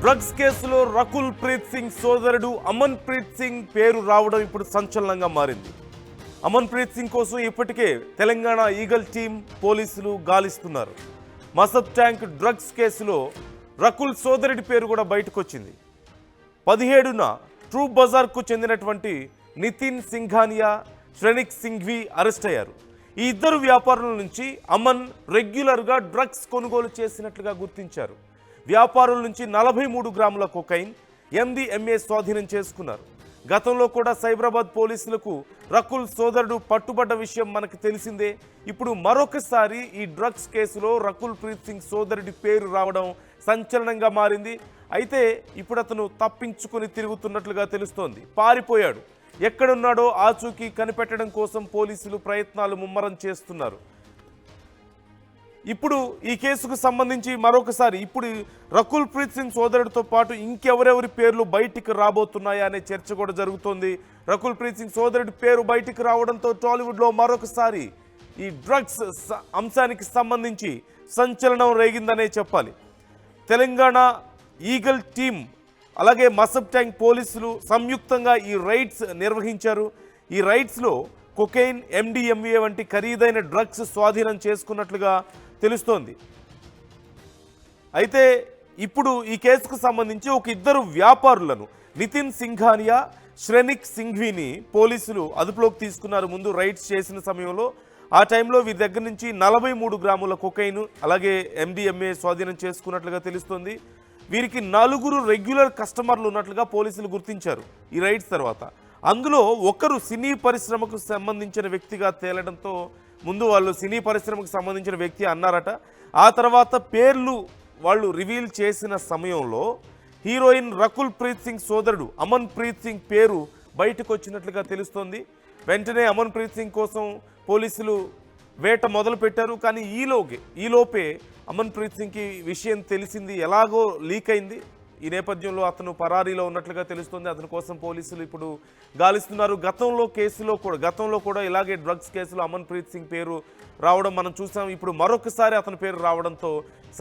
Drugs కేసులో రకుల్ ప్రీత్ సింగ్ సోదరుడు అమన్ ప్రీత్ సింగ్ పేరు రావడం ఇప్పుడు సంచలనంగా మారింది. అమన్ ప్రీత్ సింగ్ కోసం ఇప్పటికే తెలంగాణ ఈగల్ టీం పోలీసులు గాలిస్తున్నారు. మసబ్ ట్యాంక్ డ్రగ్స్ కేసులో రకుల్ సోదరుడి పేరు కూడా బయటకు వచ్చింది. 17న ట్రూ బజార్కు చెందినటువంటి నితిన్ సింఘానియా, శ్రేనిక్ సింఘ్వి అరెస్ట్ అయ్యారు. ఈ ఇద్దరు వ్యాపారుల నుంచి అమన్ రెగ్యులర్గా డ్రగ్స్ కొనుగోలు చేసినట్లుగా గుర్తించారు. వ్యాపారుల నుంచి 43 గ్రాముల కొకైన్, MDMA స్వాధీనం చేసుకున్నారు. గతంలో కూడా సైబరాబాద్ పోలీసులకు రకుల్ సోదరుడు పట్టుబడ్డ విషయం మనకు తెలిసిందే. ఇప్పుడు మరొకసారి ఈ డ్రగ్స్ కేసులో రకుల్ ప్రీత్ సింగ్ సోదరుడి పేరు రావడం సంచలనంగా మారింది. అయితే ఇప్పుడు అతను తప్పించుకొని తిరుగుతున్నట్లుగా తెలుస్తోంది. పారిపోయాడు. ఎక్కడున్నాడో ఆచూకీ కనిపెట్టడం కోసం పోలీసులు ప్రయత్నాలు ముమ్మరం చేస్తున్నారు. ఇప్పుడు ఈ కేసుకు సంబంధించి మరొకసారి ఇప్పుడు రకుల్ ప్రీత్ సింగ్ సోదరుడితో పాటు ఇంకెవరెవరి పేర్లు బయటికి రాబోతున్నాయా అనే చర్చ కూడా జరుగుతోంది. రకుల్ ప్రీత్ సింగ్ సోదరుడి పేరు బయటికి రావడంతో టాలీవుడ్లో మరొకసారి ఈ డ్రగ్స్ అంశానికి సంబంధించి సంచలనం రేగిందనే చెప్పాలి. తెలంగాణ ఈగల్ టీం అలాగే మసబ్ ట్యాంక్ పోలీసులు సంయుక్తంగా ఈ రైడ్స్ నిర్వహించారు. ఈ రైడ్స్లో కొకైన్, MDMA వంటి ఖరీదైన డ్రగ్స్ స్వాధీనం చేసుకున్నట్లుగా తెలుస్తోంది. అయితే ఇప్పుడు ఈ కేసుకు సంబంధించి ఒక ఇద్దరు వ్యాపారులను నితిన్ సింఘానియా, శ్రేనిక్ సింఘ్విని పోలీసులు అదుపులోకి తీసుకున్నారు. ముందు రైడ్స్ చేసిన సమయంలో ఆ టైంలో వీరి దగ్గర నుంచి 43 గ్రాముల కొకైన్ అలాగే MDMA స్వాధీనం చేసుకున్నట్లుగా తెలుస్తోంది. వీరికి 4 రెగ్యులర్ కస్టమర్లు ఉన్నట్లుగా పోలీసులు గుర్తించారు ఈ రైడ్స్ తర్వాత. అందులో ఒకరు సినీ పరిశ్రమకు సంబంధించిన వ్యక్తిగా తేలడంతో ముందు వాళ్ళు సినీ పరిశ్రమకు సంబంధించిన వ్యక్తి అన్నారట. ఆ తర్వాత పేర్లు వాళ్ళు రివీల్ చేసిన సమయంలో హీరోయిన్ రకుల్ ప్రీత్ సింగ్ సోదరుడు అమన్ ప్రీత్ సింగ్ పేరు బయటకు వచ్చినట్లుగా తెలుస్తోంది. వెంటనే అమన్ ప్రీత్ సింగ్ కోసం పోలీసులు వేట మొదలు పెట్టారు. కానీ ఈలోపే అమన్ ప్రీత్ సింగ్కి విషయం తెలిసింది, ఎలాగో లీక్ అయింది. ఈ నేపథ్యంలో అతను పరారీలో ఉన్నట్లుగా తెలుస్తుంది. అతని కోసం పోలీసులు ఇప్పుడు గాలిస్తున్నారు. గతంలో కూడా ఇలాగే డ్రగ్స్ కేసులో అమన్ ప్రీత్ సింగ్ పేరు రావడం మనం చూసాం. ఇప్పుడు మరొకసారి అతని పేరు రావడంతో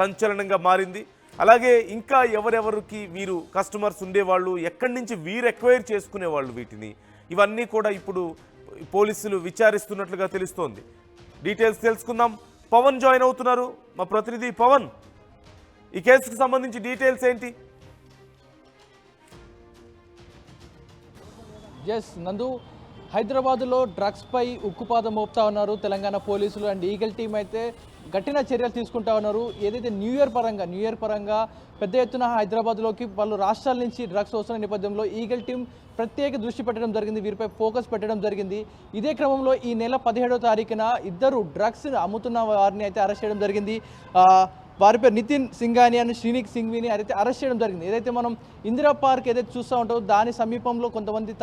సంచలనంగా మారింది. అలాగే ఇంకా ఎవరెవరికి వీరు కస్టమర్స్ ఉండేవాళ్ళు, ఎక్కడి నుంచి వీరు ఎక్వైర్ చేసుకునేవాళ్ళు, వీటిని ఇవన్నీ కూడా ఇప్పుడు పోలీసులు విచారిస్తున్నట్లుగా తెలుస్తోంది. డీటెయిల్స్ తెలుసుకుందాం. పవన్ జాయిన్ అవుతున్నారు, మా ప్రతినిధి పవన్. ఈ కేసుకు సంబంధించి డీటెయిల్స్ ఏంటి? ఎస్ నందు, హైదరాబాద్లో డ్రగ్స్పై ఉక్కుపాదం మోపుతా ఉన్నారు తెలంగాణ పోలీసులు అండ్ ఈగల్ టీం అయితే కఠిన చర్యలు తీసుకుంటా ఉన్నారు. ఏదైతే న్యూ ఇయర్ పరంగా పెద్ద ఎత్తున హైదరాబాద్లోకి పలు రాష్ట్రాల నుంచి డ్రగ్స్ వస్తున్న నేపథ్యంలో ఈగల్ టీం ప్రత్యేక దృష్టి పెట్టడం జరిగింది, వీరిపై ఫోకస్ పెట్టడం జరిగింది. ఇదే క్రమంలో ఈ నెల 17వ తారీఖున ఇద్దరు డ్రగ్స్ అమ్ముతున్న వారిని అయితే అరెస్ట్ చేయడం జరిగింది. వారి పేరు నితిన్ సింఘానియా అని శ్రీనిక్ సింఘ్విని అయితే అరెస్ట్ చేయడం జరిగింది. ఏదైతే మనం ఇందిరా పార్క్ ఏదైతే చూస్తూ ఉంటామో దాని సమీపంలో కొంతమంది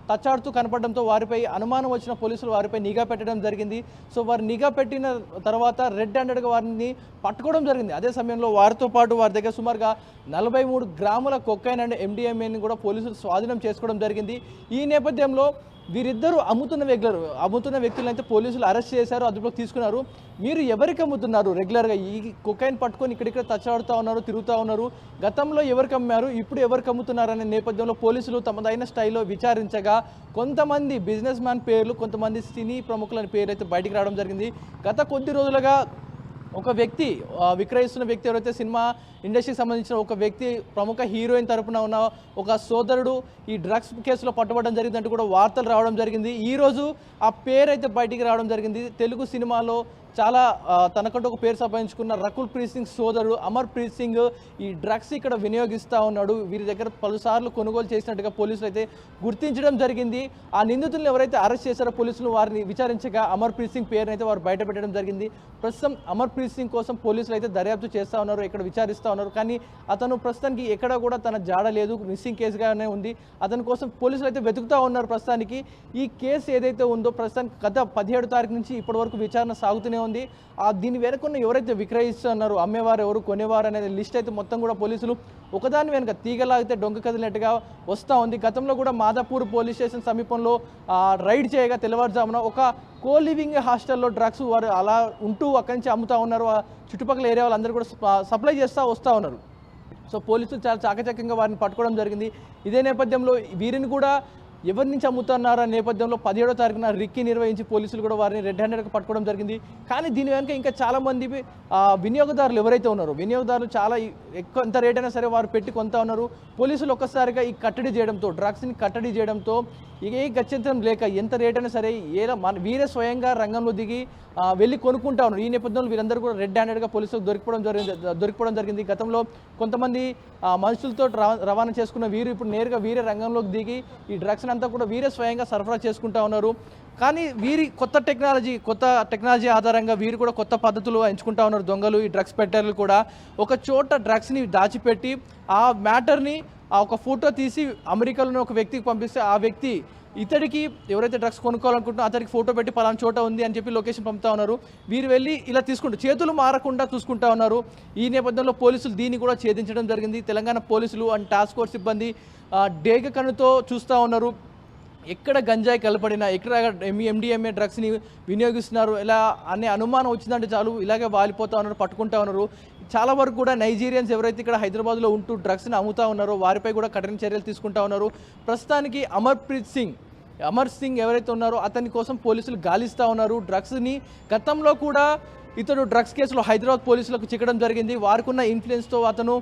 తచ్చాడుతూ కనపడడంతో వారిపై అనుమానం వచ్చిన పోలీసులు వారిపై నిఘా పెట్టడం జరిగింది. సో వారు నిఘా పెట్టిన తర్వాత రెడ్ హ్యాండెడ్గా వారిని పట్టుకోవడం జరిగింది. అదే సమయంలో వారితో పాటు వారి దగ్గర సుమారుగా 43 గ్రాముల కొకైన్ అండ్ MDMAని కూడా పోలీసులు స్వాధీనం చేసుకోవడం జరిగింది. ఈ నేపథ్యంలో వీరిద్దరూ అమ్ముతున్న వ్యక్తులను అయితే పోలీసులు అరెస్ట్ చేశారు, అదుపులోకి తీసుకున్నారు. మీరు ఎవరికి అమ్ముతున్నారు? రెగ్యులర్గా ఈ కొకైన్ పట్టుకొని ఇక్కడిక్కడ తచ్చాడుతూ ఉన్నారు, తిరుగుతూ ఉన్నారు. గతంలో ఎవరికి అమ్మారు, ఇప్పుడు ఎవరికి అమ్ముతున్నారు అనే నేపథ్యంలో పోలీసులు తమదైన స్టైల్లో విచారించగా కొంతమంది బిజినెస్ మ్యాన్ పేర్లు, కొంతమంది సినీ ప్రముఖుల పేర్లు అయితే బయటికి రావడం జరిగింది. గత కొద్ది రోజులుగా ఒక వ్యక్తి విక్రయిస్తున్న వ్యక్తి ఎవరైతే సినిమా ఇండస్ట్రీకి సంబంధించిన ఒక వ్యక్తి ప్రముఖ హీరోయిన్ తరపున ఉన్న ఒక సోదరుడు ఈ డ్రగ్స్ కేసులో పట్టుబడడం జరిగిందంటూ కూడా వార్తలు రావడం జరిగింది. ఈరోజు ఆ పేరు అయితే బయటికి రావడం జరిగింది. తెలుగు సినిమాలో చాలా తనకంటూ ఒక పేరు సంపాదించుకున్న రకుల్ ప్రీత్ సింగ్ సోదరుడు అమర్ ప్రీత్ సింగ్ ఈ డ్రగ్స్ ఇక్కడ వినియోగిస్తూ ఉన్నాడు. వీరి దగ్గర పలుసార్లు కొనుగోలు చేసినట్టుగా పోలీసులు అయితే గుర్తించడం జరిగింది. ఆ నిందితులను ఎవరైతే అరెస్ట్ చేశారో పోలీసులు వారిని విచారించగా అమర్ ప్రీత్ సింగ్ పేరును అయితే వారు బయటపెట్టడం జరిగింది. ప్రస్తుతం అమర్ ప్రీత్ సింగ్ కోసం పోలీసులు అయితే దర్యాప్తు చేస్తూ ఉన్నారు, ఇక్కడ విచారిస్తూ ఉన్నారు. కానీ అతను ప్రస్తుతానికి ఎక్కడ కూడా తన జాడ లేదు, మిస్సింగ్ కేసుగానే ఉంది. అతని కోసం పోలీసులు అయితే వెతుకుతూ ఉన్నారు. ప్రస్తుతానికి ఈ కేసు ఏదైతే ఉందో ప్రస్తుతానికి గత 17వ తారీఖు నుంచి ఇప్పటి వరకు విచారణ సాగుతూనే ఉంది. దీని వెనుకున్న ఎవరైతే విక్రయిస్తున్నారు, అమ్మేవారు ఎవరు, కొనేవారు అనేది లిస్ట్ అయితే మొత్తం కూడా పోలీసులు ఒకదాని వెనుక తీగలాగితే డొంక కదిలినట్టుగా వస్తూ ఉంది. గతంలో కూడా మాదాపూర్ పోలీస్ స్టేషన్ సమీపంలో రైడ్ చేయగా తెల్లవారుజామున ఒక కో లివింగ్ హాస్టల్లో డ్రగ్స్ వారు అలా ఉంటూ అక్కడి నుంచి అమ్ముతూ ఉన్నారు. చుట్టుపక్కల ఏరియా వాళ్ళందరూ కూడా సప్లై చేస్తూ వస్తూ ఉన్నారు. సో పోలీసులు చాలా చాకచక్యంగా వారిని పట్టుకోవడం జరిగింది. ఇదే నేపథ్యంలో వీరిని కూడా ఎవరి నుంచి అమ్ముతున్నారనే నేపథ్యంలో 17వ తారీఖున రిక్కీ నిర్వహించి పోలీసులు కూడా వారిని రెడ్ హ్యాండెడ్గా పట్టుకోవడం జరిగింది. కానీ దీని వెనుక ఇంకా చాలామంది వినియోగదారులు ఎవరైతే ఉన్నారో వినియోగదారులు చాలా ఎక్కువ ఎంత రేట్ అయినా సరే వారు పెట్టి కొంటా ఉన్నారు. పోలీసులు ఒక్కసారిగా ఈ కట్టడి చేయడంతో డ్రగ్స్ని కట్టడి చేయడంతో ఏ గత్యంతరం లేక ఎంత రేట్ అయినా సరే వీరే స్వయంగా రంగంలో దిగి వెళ్ళి కొనుక్కుంటా ఉన్నారు. ఈ నేపథ్యంలో వీరందరూ కూడా రెడ్ హ్యాండెడ్గా పోలీసులకు దొరికిపోవడం జరిగింది. గతంలో కొంతమంది మనుషులతో రవాణా చేసుకున్న వీరు ఇప్పుడు నేరుగా వీరే రంగంలోకి దిగి ఈ డ్రగ్స్ని అంతా కూడా వీరే స్వయంగా సరఫరా చేసుకుంటా ఉన్నారు. కానీ వీరి కొత్త టెక్నాలజీ ఆధారంగా వీరు కూడా కొత్త పద్ధతులు ఎంచుకుంటా ఉన్నారు. దొంగలు ఈ డ్రగ్స్ పెట్టర్లు కూడా ఒక చోట డ్రగ్స్ని దాచిపెట్టి ఆ మ్యాటర్ని ఒక ఫోటో తీసి అమెరికాలోని ఒక వ్యక్తికి పంపిస్తే ఆ వ్యక్తి ఇతడికి ఎవరైతే డ్రగ్స్ కొనుక్కోవాలనుకుంటున్నా అతడికి ఫోటో పెట్టి పలానా చోట ఉంది అని చెప్పి లొకేషన్ పంపుతా ఉన్నారు. వీరు వెళ్ళి ఇలా తీసుకుంటారు, చేతులు మారకుండా చూసుకుంటా ఉన్నారు. ఈ నేపథ్యంలో పోలీసులు దీన్ని కూడా ఛేదించడం జరిగింది. తెలంగాణ పోలీసులు అండ్ టాస్క్ ఫోర్స్ సిబ్బంది డేగ కన్నుతో చూస్తూ ఉన్నారు. ఎక్కడ గంజాయి కలపడినా ఎక్కడ MDMA డ్రగ్స్ని వినియోగిస్తున్నారు ఇలా అనే అనుమానం వచ్చిందంటే చాలు ఇలాగే వాలిపోతూ ఉన్నారు, పట్టుకుంటా ఉన్నారు. చాలా వరకు కూడా నైజీరియన్స్ ఎవరైతే ఇక్కడ హైదరాబాద్లో ఉంటూ డ్రగ్స్ని అమ్ముతూ ఉన్నారో వారిపై కూడా కఠిన చర్యలు తీసుకుంటా ఉన్నారు. ప్రస్తుతానికి అమర్ సింగ్ ఎవరైతే ఉన్నారో అతని కోసం పోలీసులు గాలిస్తూ ఉన్నారు. డ్రగ్స్ని గతంలో కూడా ఇతడు డ్రగ్స్ కేసులో హైదరాబాద్ పోలీసులకు చిక్కడం జరిగింది. వారికి ఉన్న ఇన్ఫ్లుయెన్స్తో అతను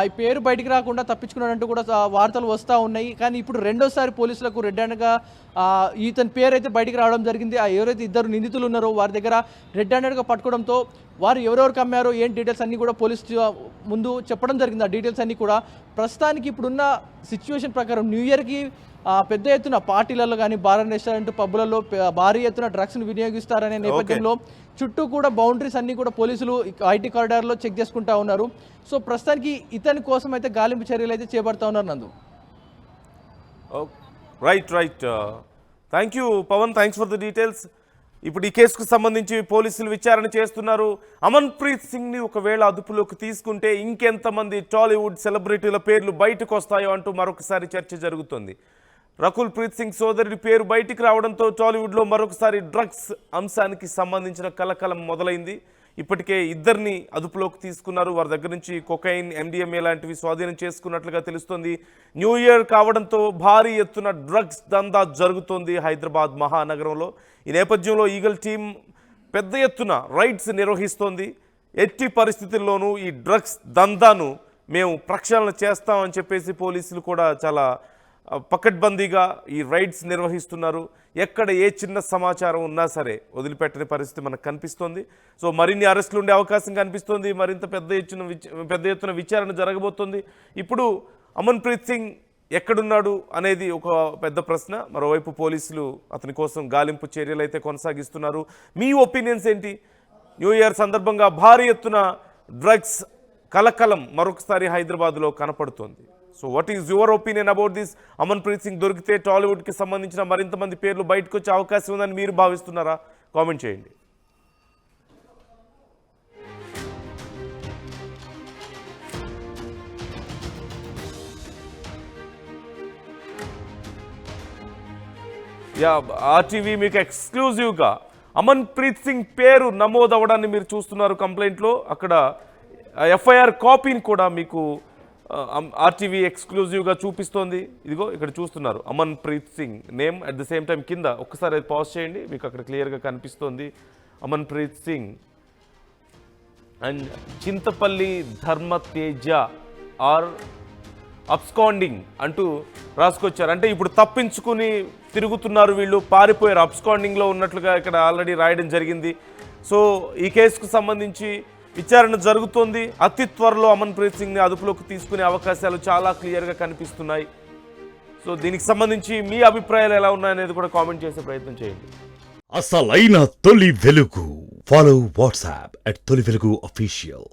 ఈ పేరు బయటికి రాకుండా తప్పించుకున్నాడంటూ కూడా వార్తలు వస్తూ ఉన్నాయి. కానీ ఇప్పుడు రెండోసారి పోలీసులకు రెడ్ హ్యాండెడ్గా ఇతని పేరు అయితే బయటికి రావడం జరిగింది. ఎవరైతే ఇద్దరు నిందితులు ఉన్నారో వారి దగ్గర రెడ్ హ్యాండెడ్గా పట్టుకోవడంతో వారు ఎవరెవరికి అమ్మారో ఏం డీటెయిల్స్ అన్నీ కూడా పోలీసు ముందు చెప్పడం జరిగింది. ఆ డీటెయిల్స్ అన్నీ కూడా ప్రస్తుతానికి ఇప్పుడున్న సిచ్యువేషన్ ప్రకారం న్యూ ఇయర్కి పెద్ద ఎత్తున పార్టీలలో కానీ బార్ అండ్ రెస్టారెంట్ పబ్బులలో భారీ ఎత్తున డ్రగ్స్ను వినియోగిస్తారనే నేపథ్యంలో చుట్టూ కూడా బౌండరీస్ అన్నీ కూడా పోలీసులు ఐటీ కారిడార్లో చెక్ చేసుకుంటా ఉన్నారు. సో ప్రస్తుతానికి ఇతని కోసం అయితే గాలింపు చర్యలు అయితే చేపడతా ఉన్నారు. Nandu right thank you Pavan, thanks for the details. ఇప్పుడు ఈ కేసుకు సంబంధించి పోలీసులు విచారణ చేస్తున్నారు. అమన్ ప్రీత్ సింగ్ని ఒకవేళ అదుపులోకి తీసుకుంటే ఇంకెంతమంది టాలీవుడ్ సెలబ్రిటీల పేర్లు బయటకు వస్తాయో అంటూ మరొకసారి చర్చ జరుగుతుంది. రకుల్ ప్రీత్ సింగ్ సోదరుడి పేరు బయటికి రావడంతో టాలీవుడ్లో మరొకసారి డ్రగ్స్ అంశానికి సంబంధించిన కలకలం మొదలైంది. ఇప్పటికే ఇద్దరిని అదుపులోకి తీసుకున్నారు. వారి దగ్గర నుంచి కొకైన్, MDMA లాంటివి స్వాధీనం చేసుకున్నట్లుగా తెలుస్తోంది. న్యూ ఇయర్ కావడంతో భారీ ఎత్తున డ్రగ్స్ దందా జరుగుతోంది హైదరాబాద్ మహానగరంలో. ఈ నేపథ్యంలో ఈగల్ టీం పెద్ద ఎత్తున రైడ్స్ నిర్వహిస్తోంది. ఎట్టి పరిస్థితుల్లోనూ ఈ డ్రగ్స్ దందాను మేము ప్రక్షాళన చేస్తామని చెప్పేసి పోలీసులు కూడా చాలా పకడ్బందీగా ఈ రైడ్స్ నిర్వహిస్తున్నారు. ఎక్కడ ఏ చిన్న సమాచారం ఉన్నా సరే వదిలిపెట్టని పరిస్థితి మనకు కనిపిస్తోంది. సో మరిన్ని అరెస్టులు ఉండే అవకాశం కనిపిస్తోంది. మరింత పెద్ద ఎత్తున విచారణ జరగబోతోంది. ఇప్పుడు అమన్ ప్రీత్ సింగ్ ఎక్కడున్నాడు అనేది ఒక పెద్ద ప్రశ్న. మరోవైపు పోలీసులు అతని కోసం గాలింపు చర్యలు అయితే కొనసాగిస్తున్నారు. మీ ఒపీనియన్స్ ఏంటి? న్యూ ఇయర్ సందర్భంగా భారీ ఎత్తున డ్రగ్స్ కలకలం మరొకసారి హైదరాబాద్లో కనపడుతోంది. So what is your opinion about this? Aman Preet Singh దొరికితే టాలీవుడ్కి సంబంధించిన మరింత మంది పేర్లు బయటకు వచ్చే అవకాశం ఉందని మీరు భావిస్తున్నారా? కామెంట్ చేయండి. RTV మీకు ఎక్స్క్లూజివ్గా అమన్ ప్రీత్ సింగ్ పేరు నమోదవడాన్ని మీరు చూస్తున్నారు కంప్లైంట్లో. అక్కడ FIR కాపీని కూడా మీకు RTV ఎక్స్క్లూజివ్గా చూపిస్తోంది. ఇదిగో ఇక్కడ చూస్తున్నారు Amanpreet Singh name. At the same time కింద ఒక్కసారి అది పాజ్ చేయండి, మీకు అక్కడ క్లియర్గా కనిపిస్తోంది Amanpreet Singh and Chintapalli Dharmateja are absconding అంటూ రాసుకొచ్చారు. అంటే ఇప్పుడు తప్పించుకుని తిరుగుతున్నారు వీళ్ళు, పారిపోయారు, అబ్స్కాండింగ్లో ఉన్నట్లుగా ఇక్కడ ఆల్రెడీ రాయడం జరిగింది. సో ఈ కేసుకు సంబంధించి విచారణ జరుగుతోంది. అతి త్వరలో అమన్ ప్రీత్ సింగ్ని అదుపులోకి తీసుకునే అవకాశాలు చాలా క్లియర్గా కనిపిస్తున్నాయి. సో దీనికి సంబంధించి మీ అభిప్రాయాలు ఎలా ఉన్నాయనేది కూడా కామెంట్ చేసే ప్రయత్నం చేయండి. అసలైన తొలి వెలుగు. ఫాలో వాట్సాప్ @తొలి వెలుగు అఫీషియల్.